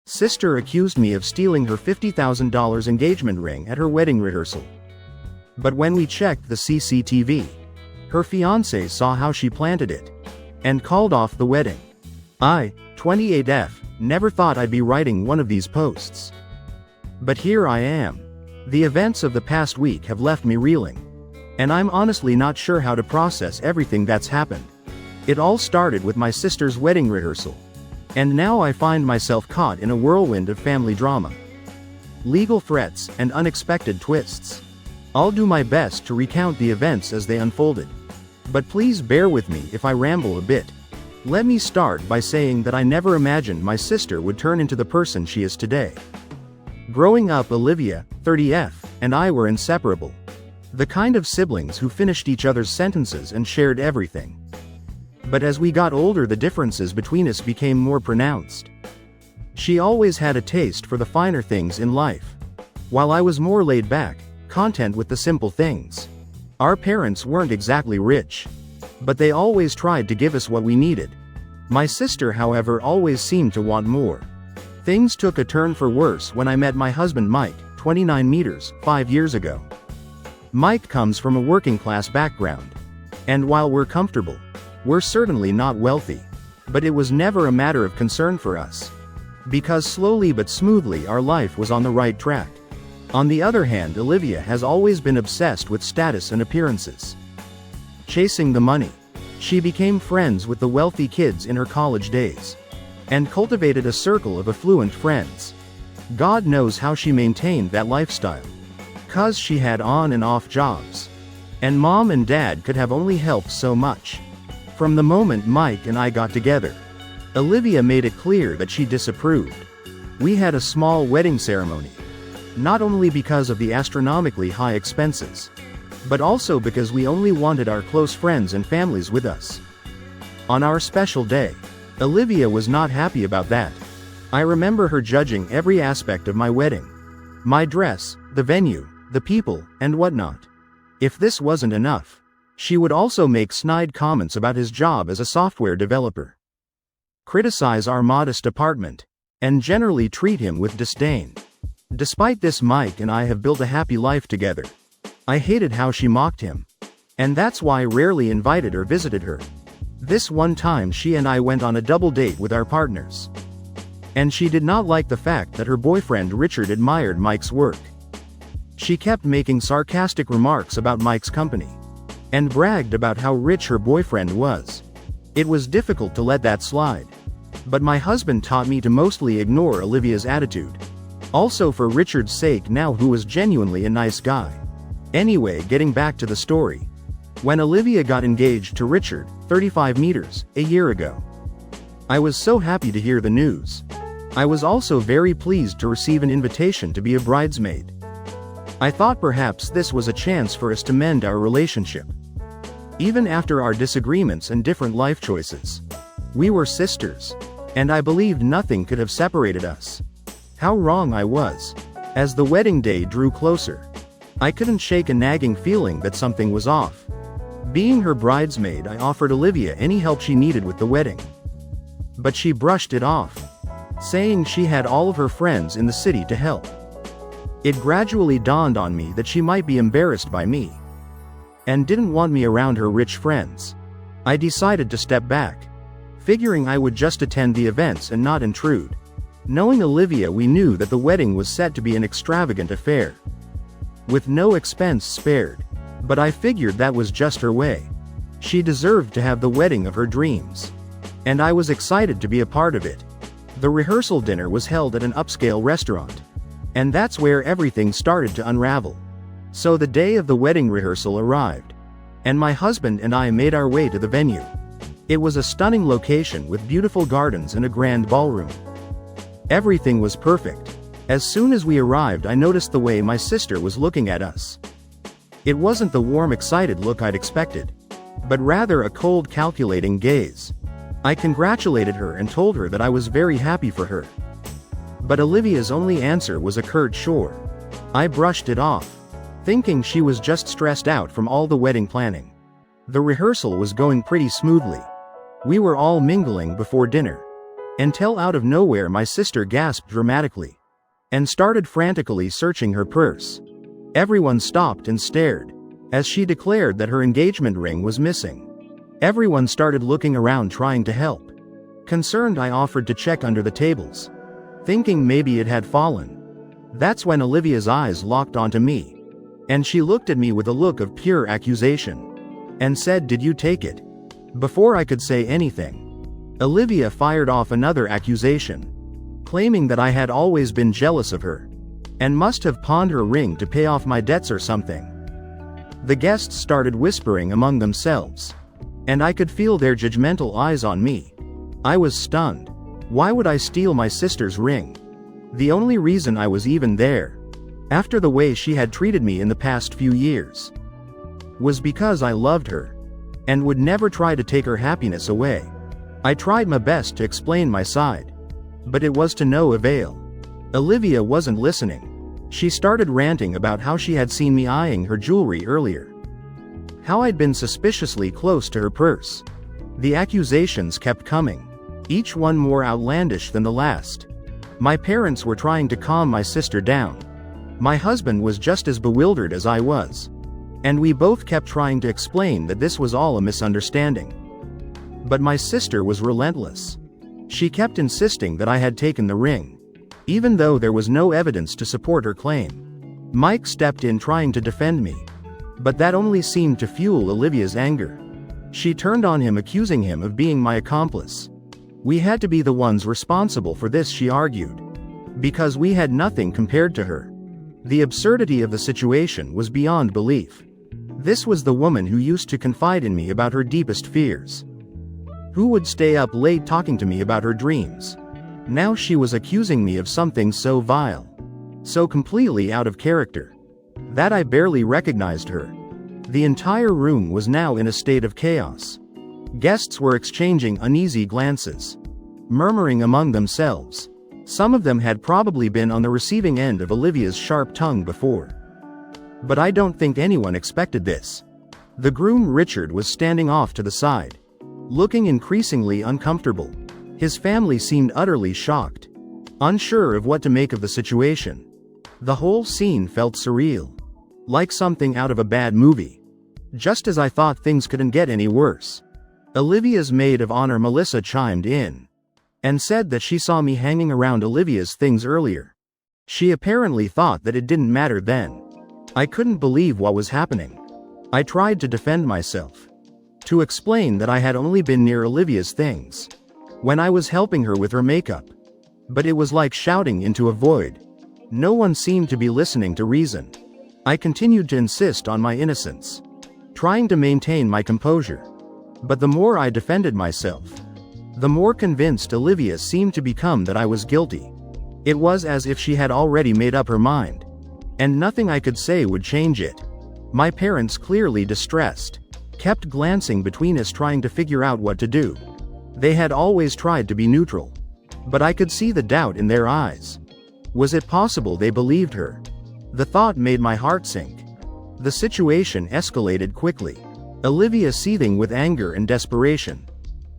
Sister accused me of stealing her $50,000 engagement ring at her wedding rehearsal. But when we checked the CCTV, her fiancé saw how she planted it and called off the wedding. I, 28F, never thought I'd be writing one of these posts. But here I am. The events of the past week have left me reeling. And I'm honestly not sure how to process everything that's happened. It all started with my sister's wedding rehearsal. And now I find myself caught in a whirlwind of family drama, legal threats, and unexpected twists. I'll do my best to recount the events as they unfolded. But please bear with me if I ramble a bit. Let me start by saying that I never imagined my sister would turn into the person she is today. Growing up, Olivia, 30F, and I were inseparable. The kind of siblings who finished each other's sentences and shared everything. But as we got older, the differences between us became more pronounced. She always had a taste for the finer things in life, while I was more laid back, content with the simple things. Our parents weren't exactly rich, but they always tried to give us what we needed. My sister, however, always seemed to want more. Things took a turn for worse when I met my husband Mike, 29 meters, 5 years ago. Mike comes from a working-class background. And while we're comfortable, we're certainly not wealthy. But it was never a matter of concern for us. Because slowly but smoothly our life was on the right track. On the other hand, Olivia has always been obsessed with status and appearances. Chasing the money. She became friends with the wealthy kids in her college days. And cultivated a circle of affluent friends. God knows how she maintained that lifestyle. 'Cause she had on and off jobs. And mom and dad could have only helped so much. From the moment Mike and I got together, Olivia made it clear that she disapproved. We had a small wedding ceremony. Not only because of the astronomically high expenses, but also because we only wanted our close friends and families with us. On our special day, Olivia was not happy about that. I remember her judging every aspect of my wedding. My dress, the venue, the people, and whatnot. If this wasn't enough, she would also make snide comments about his job as a software developer, criticize our modest apartment, and generally treat him with disdain. Despite this, Mike and I have built a happy life together. I hated how she mocked him. And that's why I rarely invited or visited her. This one time she and I went on a double date with our partners. And she did not like the fact that her boyfriend Richard admired Mike's work. She kept making sarcastic remarks about Mike's company. And bragged about how rich her boyfriend was. It was difficult to let that slide. But my husband taught me to mostly ignore Olivia's attitude. Also for Richard's sake now, who was genuinely a nice guy. Anyway, getting back to the story. When Olivia got engaged to Richard, 35 meters, a year ago, I was so happy to hear the news. I was also very pleased to receive an invitation to be a bridesmaid. I thought perhaps this was a chance for us to mend our relationship. Even after our disagreements and different life choices, we were sisters, and I believed nothing could have separated us. How wrong I was. As the wedding day drew closer, I couldn't shake a nagging feeling that something was off. Being her bridesmaid, I offered Olivia any help she needed with the wedding. But she brushed it off, saying she had all of her friends in the city to help. It gradually dawned on me that she might be embarrassed by me, and didn't want me around her rich friends. I decided to step back, figuring I would just attend the events and not intrude. Knowing Olivia, we knew that the wedding was set to be an extravagant affair, with no expense spared. But I figured that was just her way. She deserved to have the wedding of her dreams. And I was excited to be a part of it. The rehearsal dinner was held at an upscale restaurant. And that's where everything started to unravel. So the day of the wedding rehearsal arrived. And my husband and I made our way to the venue. It was a stunning location with beautiful gardens and a grand ballroom. Everything was perfect. As soon as we arrived, I noticed the way my sister was looking at us. It wasn't the warm, excited look I'd expected, but rather a cold, calculating gaze. I congratulated her and told her that I was very happy for her. But Olivia's only answer was a curt "sure." I brushed it off, thinking she was just stressed out from all the wedding planning. The rehearsal was going pretty smoothly. We were all mingling before dinner. Until out of nowhere my sister gasped dramatically and started frantically searching her purse. Everyone stopped and stared as she declared that her engagement ring was missing. Everyone started looking around trying to help. Concerned, I offered to check under the tables, thinking maybe it had fallen. That's when Olivia's eyes locked onto me, and she looked at me with a look of pure accusation and said, "Did you take it?" Before I could say anything, Olivia fired off another accusation, claiming that I had always been jealous of her and must have pawned her ring to pay off my debts or something. The guests started whispering among themselves, and I could feel their judgmental eyes on me. I was stunned. Why would I steal my sister's ring? The only reason I was even there, after the way she had treated me in the past few years, was because I loved her and would never try to take her happiness away. I tried my best to explain my side, but it was to no avail. Olivia wasn't listening. She started ranting about how she had seen me eyeing her jewelry earlier, how I'd been suspiciously close to her purse. The accusations kept coming, each one more outlandish than the last. My parents were trying to calm my sister down. My husband was just as bewildered as I was, and we both kept trying to explain that this was all a misunderstanding. But my sister was relentless. She kept insisting that I had taken the ring, even though there was no evidence to support her claim. Mike stepped in trying to defend me, but that only seemed to fuel Olivia's anger. She turned on him, accusing him of being my accomplice. We had to be the ones responsible for this, she argued, because we had nothing compared to her. The absurdity of the situation was beyond belief. This was the woman who used to confide in me about her deepest fears, who would stay up late talking to me about her dreams. Now she was accusing me of something so vile, so completely out of character, that I barely recognized her. The entire room was now in a state of chaos. Guests were exchanging uneasy glances, murmuring among themselves. Some of them had probably been on the receiving end of Olivia's sharp tongue before. But I don't think anyone expected this. The groom, Richard, was standing off to the side, looking increasingly uncomfortable. His family seemed utterly shocked, unsure of what to make of the situation. The whole scene felt surreal, like something out of a bad movie. Just as I thought things couldn't get any worse, Olivia's maid of honor Melissa chimed in and said that she saw me hanging around Olivia's things earlier. She apparently thought that it didn't matter then. I couldn't believe what was happening. I tried to defend myself, to explain that I had only been near Olivia's things when I was helping her with her makeup. But it was like shouting into a void. No one seemed to be listening to reason. I continued to insist on my innocence, trying to maintain my composure. But the more I defended myself, the more convinced Olivia seemed to become that I was guilty. It was as if she had already made up her mind, and nothing I could say would change it. My parents, clearly distressed, kept glancing between us, trying to figure out what to do. They had always tried to be neutral, but I could see the doubt in their eyes. Was it possible they believed her? The thought made my heart sink. The situation escalated quickly. Olivia, seething with anger and desperation,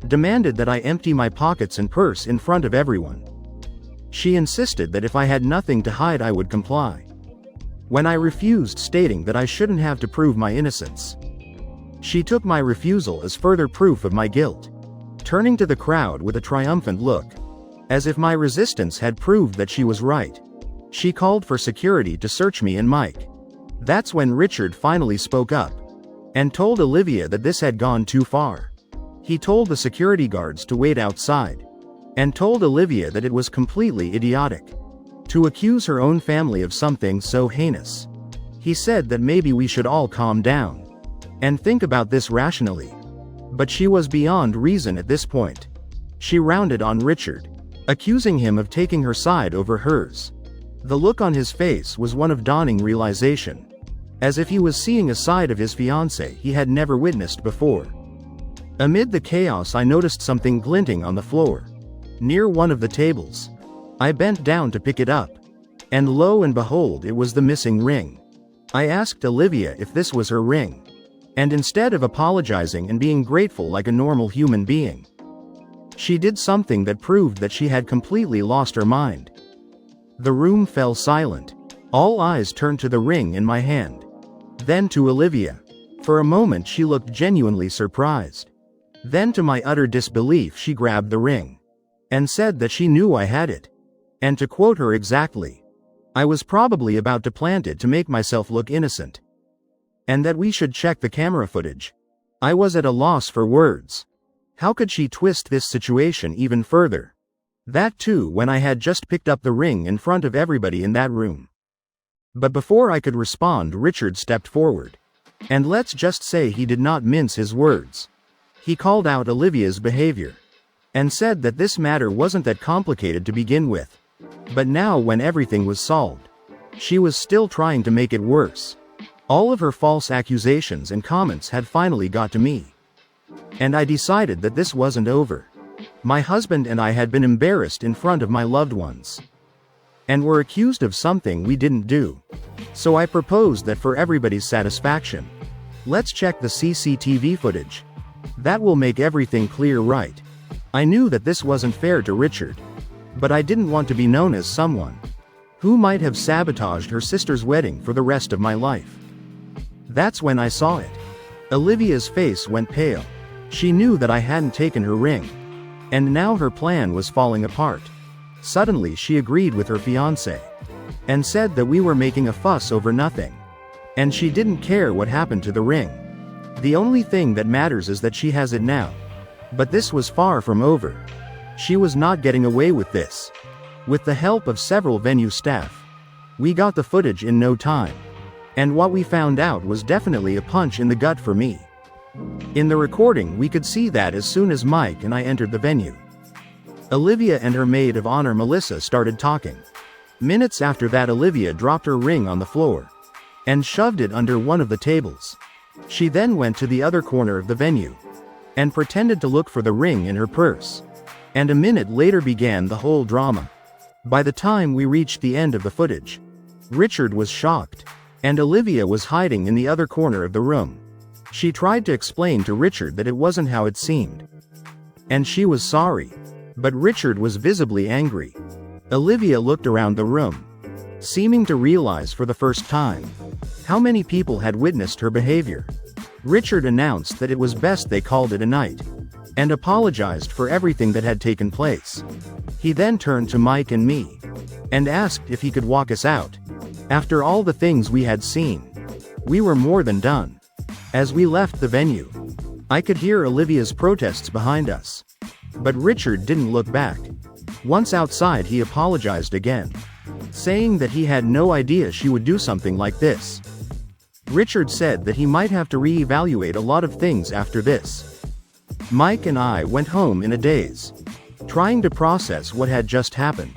demanded that I empty my pockets and purse in front of everyone. She insisted that if I had nothing to hide, I would comply. When I refused, stating that I shouldn't have to prove my innocence, she took my refusal as further proof of my guilt, turning to the crowd with a triumphant look, as if my resistance had proved that she was right. She called for security to search me and Mike. That's when Richard finally spoke up and told Olivia that this had gone too far. He told the security guards to wait outside and told Olivia that it was completely idiotic to accuse her own family of something so heinous. He said that maybe we should all calm down and think about this rationally. But she was beyond reason at this point. She rounded on Richard, accusing him of taking her side over hers. The look on his face was one of dawning realization, as if he was seeing a side of his fiancée he had never witnessed before. Amid the chaos, I noticed something glinting on the floor, near one of the tables. I bent down to pick it up, and lo and behold, it was the missing ring. I asked Olivia if this was her ring, and instead of apologizing and being grateful like a normal human being, She did something that proved that she had completely lost her mind. The room fell silent. All eyes turned to the ring in my hand. Then to Olivia. For a moment she looked genuinely surprised. Then to my utter disbelief she grabbed the ring. And said that she knew I had it. And to quote her exactly, I was probably about to plant it to make myself look innocent. And that we should check the camera footage. I was at a loss for words. How could she twist this situation even further? That too when I had just picked up the ring in front of everybody in that room. But before I could respond, Richard stepped forward. And let's just say he did not mince his words. He called out Olivia's behavior. And said that this matter wasn't that complicated to begin with. But now when everything was solved, she was still trying to make it worse. All of her false accusations and comments had finally got to me. And I decided that this wasn't over. My husband and I had been embarrassed in front of my loved ones. And were accused of something we didn't do. So I proposed that for everybody's satisfaction, let's check the CCTV footage. That will make everything clear, right? I knew that this wasn't fair to Richard. But I didn't want to be known as someone who might have sabotaged her sister's wedding for the rest of my life. That's when I saw it. Olivia's face went pale. She knew that I hadn't taken her ring. And now her plan was falling apart. Suddenly she agreed with her fiancé. And said that we were making a fuss over nothing. And she didn't care what happened to the ring. The only thing that matters is that she has it now. But this was far from over. She was not getting away with this. With the help of several venue staff, we got the footage in no time. And what we found out was definitely a punch in the gut for me. In the recording we could see that as soon as Mike and I entered the venue, Olivia and her maid of honor Melissa started talking. Minutes after that Olivia dropped her ring on the floor and shoved it under one of the tables. She then went to the other corner of the venue and pretended to look for the ring in her purse. And a minute later began the whole drama. By the time we reached the end of the footage, Richard was shocked. And Olivia was hiding in the other corner of the room. She tried to explain to Richard that it wasn't how it seemed. And she was sorry. But Richard was visibly angry. Olivia looked around the room, seeming to realize for the first time how many people had witnessed her behavior. Richard announced that it was best they called it a night, and apologized for everything that had taken place. He then turned to Mike and me, and asked if he could walk us out. After all the things we had seen, we were more than done. As we left the venue, I could hear Olivia's protests behind us. But Richard didn't look back. Once outside he apologized again, saying that he had no idea she would do something like this. Richard said that he might have to re-evaluate a lot of things after this. Mike and I went home in a daze, trying to process what had just happened.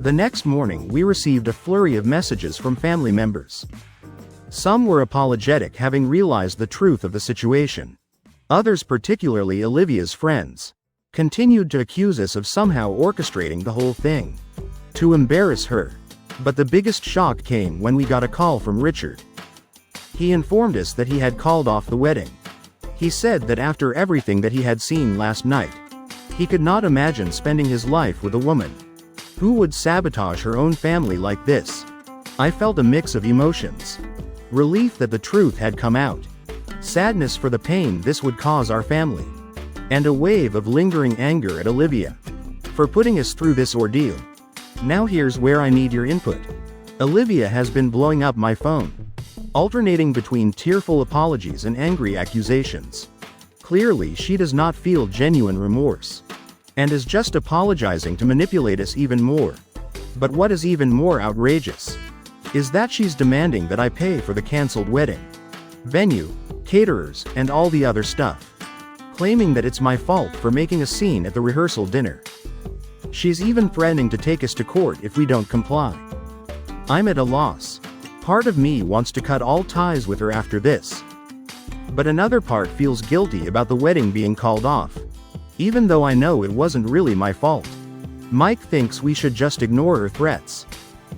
The next morning we received a flurry of messages from family members. Some were apologetic, having realized the truth of the situation. Others, particularly Olivia's friends, continued to accuse us of somehow orchestrating the whole thing to embarrass her. But the biggest shock came when we got a call from Richard. He informed us that he had called off the wedding. He said that after everything that he had seen last night, he could not imagine spending his life with a woman who would sabotage her own family like this. I felt a mix of emotions. Relief that the truth had come out. Sadness for the pain this would cause our family. And a wave of lingering anger at Olivia for putting us through this ordeal. Now here's where I need your input. Olivia has been blowing up my phone, alternating between tearful apologies and angry accusations. Clearly she does not feel genuine remorse, and is just apologizing to manipulate us even more. But what is even more outrageous is that she's demanding that I pay for the cancelled wedding, venue, caterers, and all the other stuff, claiming that it's my fault for making a scene at the rehearsal dinner. She's even threatening to take us to court if we don't comply. I'm at a loss. Part of me wants to cut all ties with her after this. But another part feels guilty about the wedding being called off, even though I know it wasn't really my fault. Mike thinks we should just ignore her threats.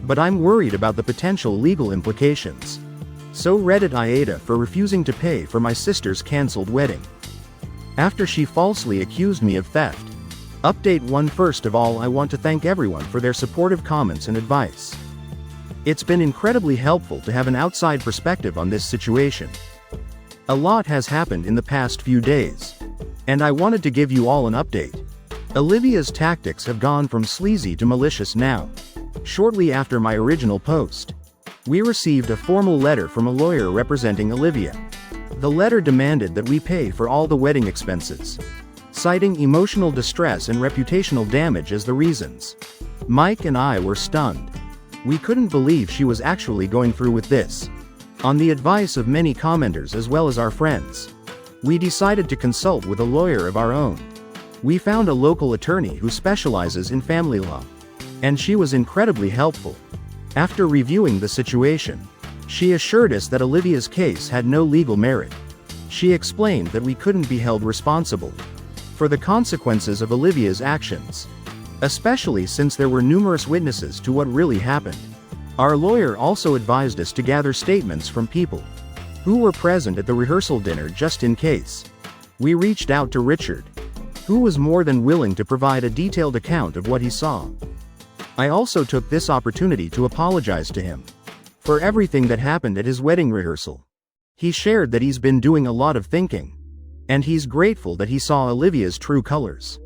But I'm worried about the potential legal implications. So Reddit Ida for refusing to pay for my sister's cancelled wedding, after she falsely accused me of theft. Update 1. First of all, I want to thank everyone for their supportive comments and advice. It's been incredibly helpful to have an outside perspective on this situation. A lot has happened in the past few days, and I wanted to give you all an update. Olivia's tactics have gone from sleazy to malicious now. Shortly after my original post, we received a formal letter from a lawyer representing Olivia. The letter demanded that we pay for all the wedding expenses, citing emotional distress and reputational damage as the reasons. Mike and I were stunned. We couldn't believe she was actually going through with this. On the advice of many commenters as well as our friends, we decided to consult with a lawyer of our own. We found a local attorney who specializes in family law, and she was incredibly helpful. After reviewing the situation, she assured us that Olivia's case had no legal merit. She explained that we couldn't be held responsible for the consequences of Olivia's actions, especially since there were numerous witnesses to what really happened. Our lawyer also advised us to gather statements from people who were present at the rehearsal dinner just in case. We reached out to Richard, who was more than willing to provide a detailed account of what he saw. I also took this opportunity to apologize to him for everything that happened at his wedding rehearsal. He shared that he's been doing a lot of thinking, and he's grateful that he saw Olivia's true colors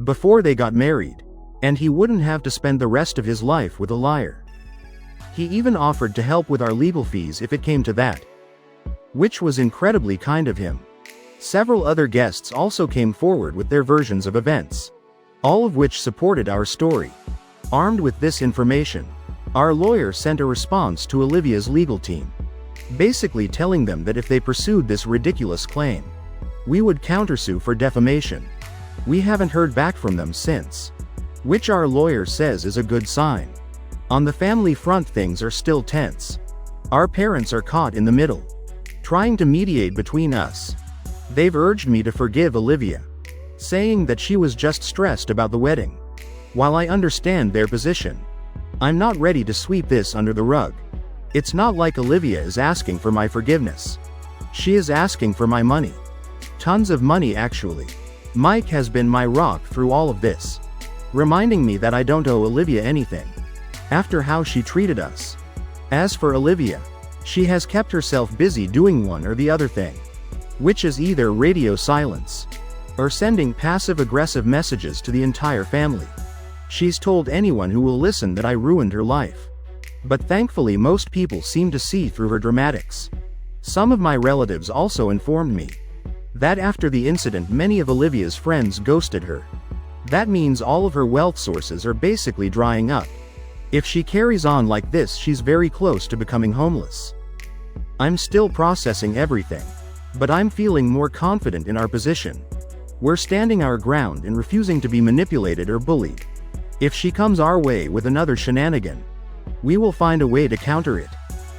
before they got married, and he wouldn't have to spend the rest of his life with a liar. He even offered to help with our legal fees if it came to that, which was incredibly kind of him. Several other guests also came forward with their versions of events, all of which supported our story. Armed with this information, our lawyer sent a response to Olivia's legal team, basically telling them that if they pursued this ridiculous claim, we would countersue for defamation. We haven't heard back from them since, which our lawyer says is a good sign. On the family front, things are still tense. Our parents are caught in the middle, trying to mediate between us. They've urged me to forgive Olivia, saying that she was just stressed about the wedding. While I understand their position, I'm not ready to sweep this under the rug. It's not like Olivia is asking for my forgiveness. She is asking for my money. Tons of money, actually. Mike has been my rock through all of this, reminding me that I don't owe Olivia anything after how she treated us. As for Olivia, she has kept herself busy doing one or the other thing, which is either radio silence or sending passive-aggressive messages to the entire family. She's told anyone who will listen that I ruined her life. But thankfully most people seem to see through her dramatics. Some of my relatives also informed me that after the incident many of Olivia's friends ghosted her. That means all of her wealth sources are basically drying up. If she carries on like this, she's very close to becoming homeless. I'm still processing everything, but I'm feeling more confident in our position. We're standing our ground and refusing to be manipulated or bullied. If she comes our way with another shenanigan, we will find a way to counter it.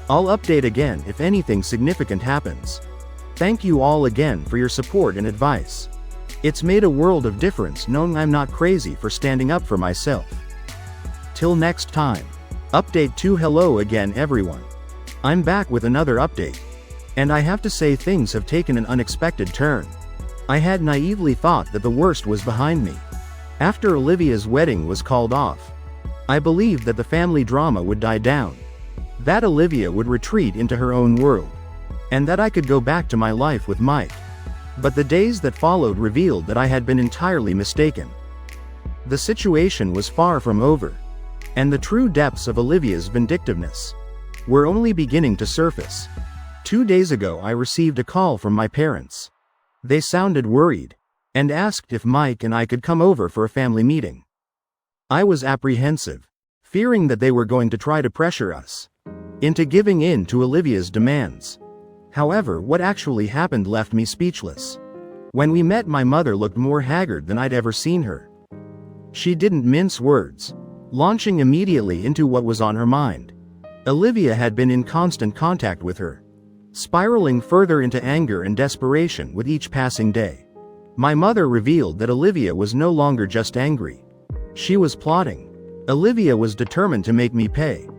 I'll update again if anything significant happens. Thank you all again for your support and advice. It's made a world of difference knowing I'm not crazy for standing up for myself. Till next time. Update 2. Hello again everyone. I'm back with another update. And I have to say things have taken an unexpected turn. I had naively thought that the worst was behind me. After Olivia's wedding was called off, I believed that the family drama would die down, that Olivia would retreat into her own world, and that I could go back to my life with Mike. But the days that followed revealed that I had been entirely mistaken. The situation was far from over, and the true depths of Olivia's vindictiveness were only beginning to surface. 2 days ago I received a call from my parents. They sounded worried, and asked if Mike and I could come over for a family meeting. I was apprehensive, fearing that they were going to try to pressure us into giving in to Olivia's demands. However, what actually happened left me speechless. When we met, my mother looked more haggard than I'd ever seen her. She didn't mince words, launching immediately into what was on her mind. Olivia had been in constant contact with her, spiraling further into anger and desperation with each passing day. My mother revealed that Olivia was no longer just angry. She was plotting. Olivia was determined to make me pay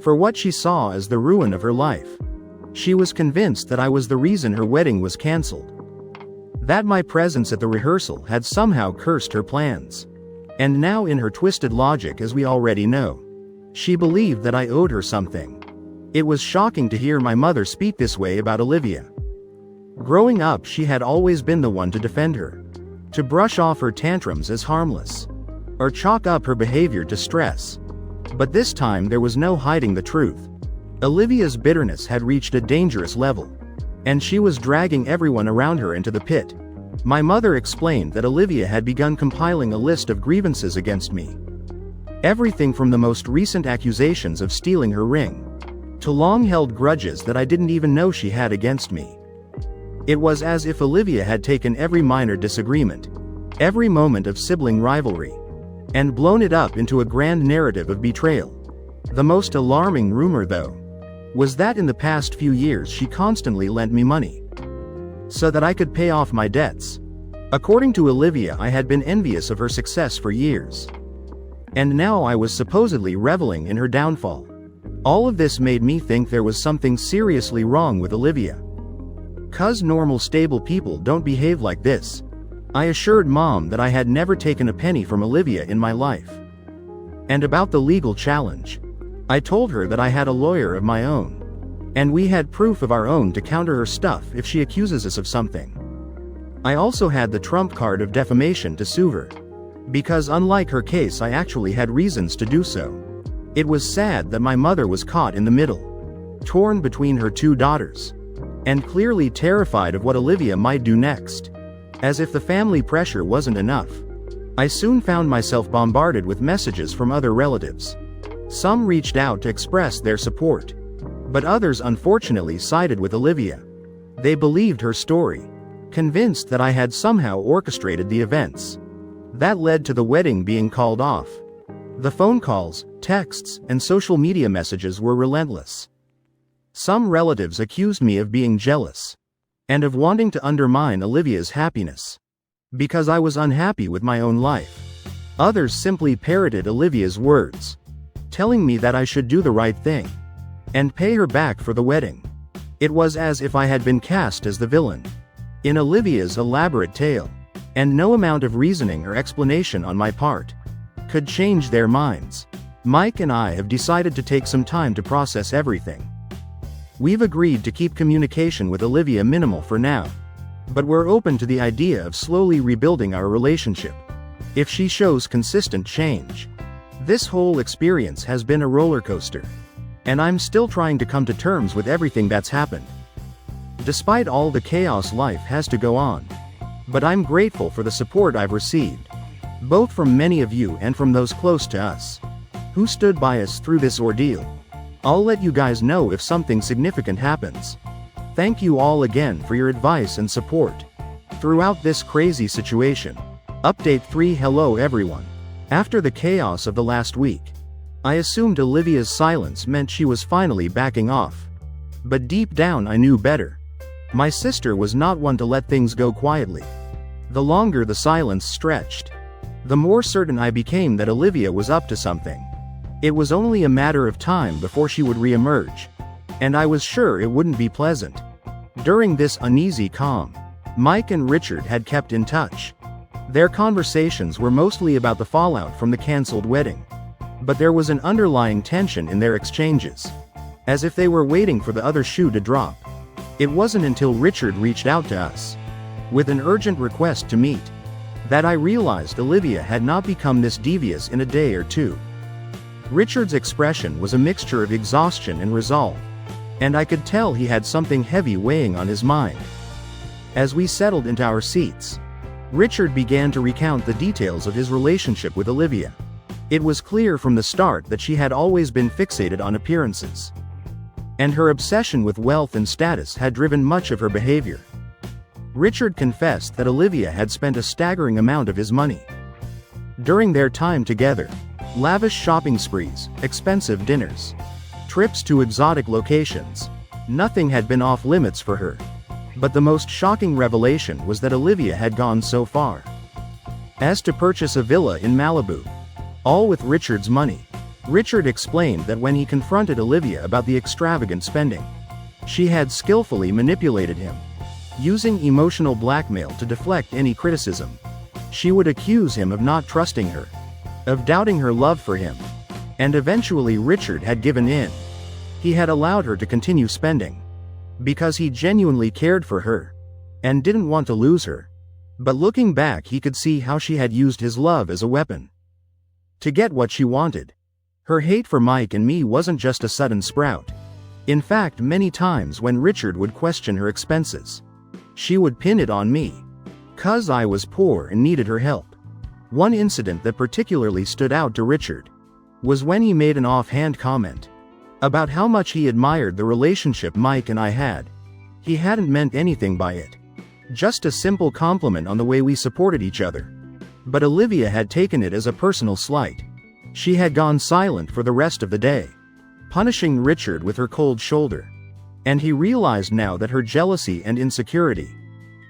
for what she saw as the ruin of her life. She was convinced that I was the reason her wedding was cancelled, that my presence at the rehearsal had somehow cursed her plans. And now in her twisted logic, as we already know, she believed that I owed her something. It was shocking to hear my mother speak this way about Olivia. Growing up, she had always been the one to defend her, to brush off her tantrums as harmless, or chalk up her behavior to stress. But this time there was no hiding the truth. Olivia's bitterness had reached a dangerous level, and she was dragging everyone around her into the pit. My mother explained that Olivia had begun compiling a list of grievances against me. Everything from the most recent accusations of stealing her ring, to long-held grudges that I didn't even know she had against me. It was as if Olivia had taken every minor disagreement, every moment of sibling rivalry, and blown it up into a grand narrative of betrayal. The most alarming rumor, though, was that in the past few years she constantly lent me money, so that I could pay off my debts. According to Olivia, I had been envious of her success for years, and now I was supposedly reveling in her downfall. All of this made me think there was something seriously wrong with Olivia. 'Cause normal stable people don't behave like this. I assured Mom that I had never taken a penny from Olivia in my life. And about the legal challenge, I told her that I had a lawyer of my own, and we had proof of our own to counter her stuff if she accuses us of something. I also had the trump card of defamation to sue her, because unlike her case, I actually had reasons to do so. It was sad that my mother was caught in the middle, torn between her two daughters, and clearly terrified of what Olivia might do next. As if the family pressure wasn't enough, I soon found myself bombarded with messages from other relatives. Some reached out to express their support, but others unfortunately sided with Olivia. They believed her story, convinced that I had somehow orchestrated the events that led to the wedding being called off. The phone calls, texts, and social media messages were relentless. Some relatives accused me of being jealous, and of wanting to undermine Olivia's happiness, because I was unhappy with my own life. Others simply parroted Olivia's words, telling me that I should do the right thing, and pay her back for the wedding. It was as if I had been cast as the villain in Olivia's elaborate tale, and no amount of reasoning or explanation on my part could change their minds. Mike and I have decided to take some time to process everything. We've agreed to keep communication with Olivia minimal for now, but we're open to the idea of slowly rebuilding our relationship if she shows consistent change. This whole experience has been a roller coaster, and I'm still trying to come to terms with everything that's happened. Despite all the chaos, life has to go on, but I'm grateful for the support I've received, both from many of you and from those close to us, who stood by us through this ordeal. I'll let you guys know if something significant happens. Thank you all again for your advice and support throughout this crazy situation. Update 3. Hello everyone. After the chaos of the last week, I assumed Olivia's silence meant she was finally backing off. But deep down I knew better. My sister was not one to let things go quietly. The longer the silence stretched, the more certain I became that Olivia was up to something. It was only a matter of time before she would re-emerge, and I was sure it wouldn't be pleasant. During this uneasy calm, Mike and Richard had kept in touch. Their conversations were mostly about the fallout from the cancelled wedding, but there was an underlying tension in their exchanges, as if they were waiting for the other shoe to drop. It wasn't until Richard reached out to us with an urgent request to meet that I realized Olivia had not become this devious in a day or two. Richard's expression was a mixture of exhaustion and resolve, and I could tell he had something heavy weighing on his mind. As we settled into our seats, Richard began to recount the details of his relationship with Olivia. It was clear from the start that she had always been fixated on appearances, and her obsession with wealth and status had driven much of her behavior. Richard confessed that Olivia had spent a staggering amount of his money during their time together. Lavish shopping sprees, expensive dinners, trips to exotic locations. Nothing had been off limits for her. But the most shocking revelation was that Olivia had gone so far as to purchase a villa in Malibu, all with Richard's money. Richard explained that when he confronted Olivia about the extravagant spending, she had skillfully manipulated him, using emotional blackmail to deflect any criticism. She would accuse him of not trusting her, of doubting her love for him. And eventually Richard had given in. He had allowed her to continue spending. Because he genuinely cared for her. And didn't want to lose her. But looking back, he could see how she had used his love as a weapon. To get what she wanted. Her hate for Mike and me wasn't just a sudden sprout. In fact, many times when Richard would question her expenses, she would pin it on me. 'Cause I was poor and needed her help. One incident that particularly stood out to Richard was when he made an offhand comment about how much he admired the relationship Mike and I had. He hadn't meant anything by it. Just a simple compliment on the way we supported each other. But Olivia had taken it as a personal slight. She had gone silent for the rest of the day, punishing Richard with her cold shoulder. And he realized now that her jealousy and insecurity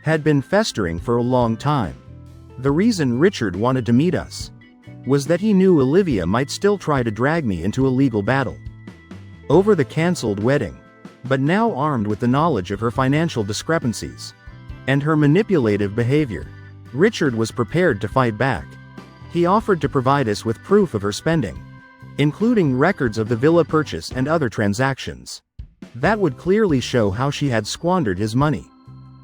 had been festering for a long time. The reason Richard wanted to meet us was that he knew Olivia might still try to drag me into a legal battle over the cancelled wedding. But now, armed with the knowledge of her financial discrepancies and her manipulative behavior, Richard was prepared to fight back. He offered to provide us with proof of her spending, including records of the villa purchase and other transactions that would clearly show how she had squandered his money.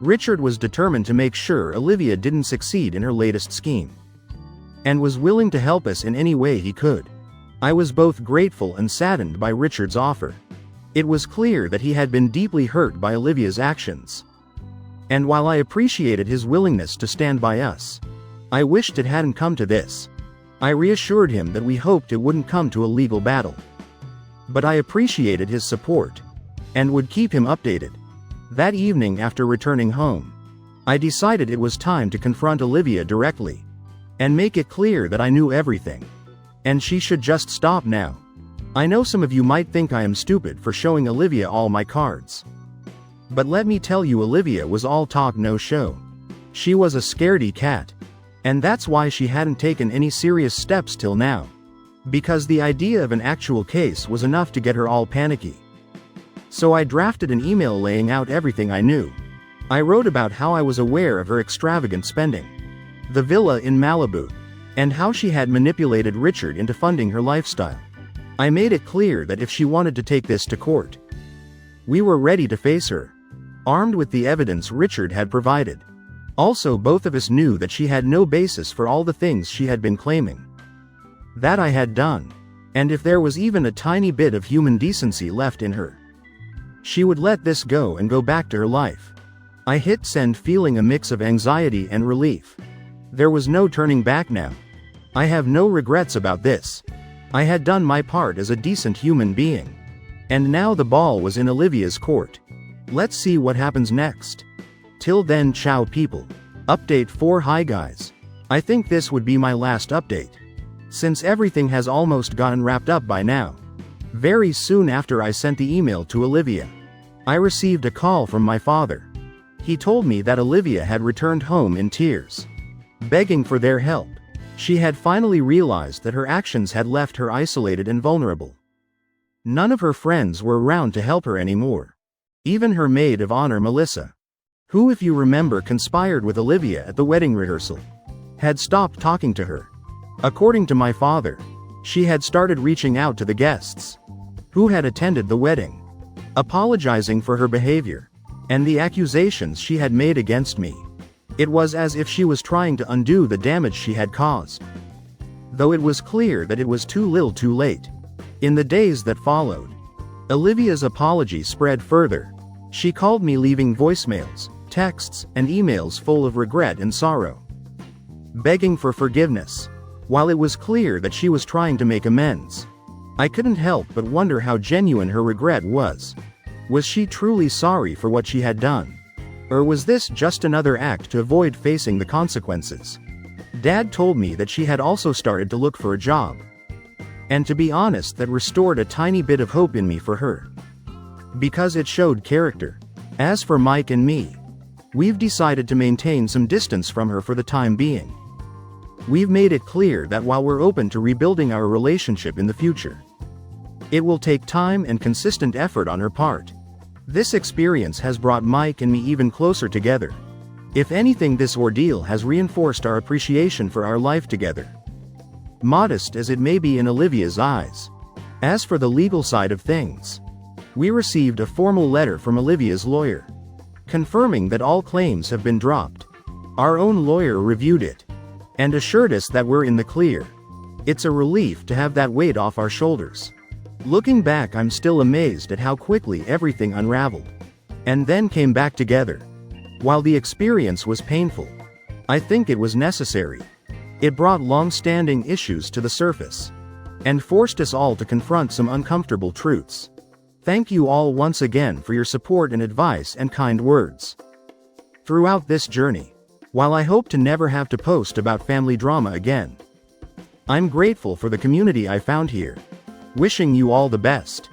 Richard was determined to make sure Olivia didn't succeed in her latest scheme, and was willing to help us in any way he could. I was both grateful and saddened by Richard's offer. It was clear that he had been deeply hurt by Olivia's actions. And while I appreciated his willingness to stand by us, I wished it hadn't come to this. I reassured him that we hoped it wouldn't come to a legal battle. But I appreciated his support, and would keep him updated. That evening, after returning home, I decided it was time to confront Olivia directly, and make it clear that I knew everything, and she should just stop now. I know some of you might think I am stupid for showing Olivia all my cards. But let me tell you, Olivia was all talk no show. She was a scaredy cat. And that's why she hadn't taken any serious steps till now. Because the idea of an actual case was enough to get her all panicky. So I drafted an email laying out everything I knew. I wrote about how I was aware of her extravagant spending, the villa in Malibu, and how she had manipulated Richard into funding her lifestyle. I made it clear that if she wanted to take this to court, we were ready to face her, armed with the evidence Richard had provided. Also, both of us knew that she had no basis for all the things she had been claiming that I had done. And if there was even a tiny bit of human decency left in her, she would let this go and go back to her life. I hit send, feeling a mix of anxiety and relief. There was no turning back now. I have no regrets about this. I had done my part as a decent human being. And now the ball was in Olivia's court. Let's see what happens next. Till then, ciao people. Update 4. Hi guys. I think this would be my last update, since everything has almost gotten wrapped up by now. Very soon after I sent the email to Olivia, I received a call from my father. He told me that Olivia had returned home in tears, begging for their help. She had finally realized that her actions had left her isolated and vulnerable. None of her friends were around to help her anymore. Even her maid of honor, Melissa, who, if you remember, conspired with Olivia at the wedding rehearsal, had stopped talking to her. According to my father, she had started reaching out to the guests who had attended the wedding, apologizing for her behavior and the accusations she had made against me. It was as if she was trying to undo the damage she had caused, though it was clear that it was too little too late. In the days that followed, Olivia's apology spread further. She called me, leaving voicemails, texts, and emails full of regret and sorrow, begging for forgiveness. While it was clear that she was trying to make amends, I couldn't help but wonder how genuine her regret was. Was she truly sorry for what she had done? Or was this just another act to avoid facing the consequences? Dad told me that she had also started to look for a job. And to be honest, that restored a tiny bit of hope in me for her, because it showed character. As for Mike and me, we've decided to maintain some distance from her for the time being. We've made it clear that while we're open to rebuilding our relationship in the future, it will take time and consistent effort on her part. This experience has brought Mike and me even closer together. If anything, this ordeal has reinforced our appreciation for our life together. modest as it may be in Olivia's eyes. As for the legal side of things, we received a formal letter from Olivia's lawyer, confirming that all claims have been dropped. Our own lawyer reviewed it, and assured us that we're in the clear. It's a relief to have that weight off our shoulders. Looking back, I'm still amazed at how quickly everything unraveled, and then came back together. While the experience was painful, I think it was necessary. It brought long-standing issues to the surface, and forced us all to confront some uncomfortable truths. Thank you all once again for your support and advice and kind words throughout this journey. While I hope to never have to post about family drama again, I'm grateful for the community I found here. Wishing you all the best.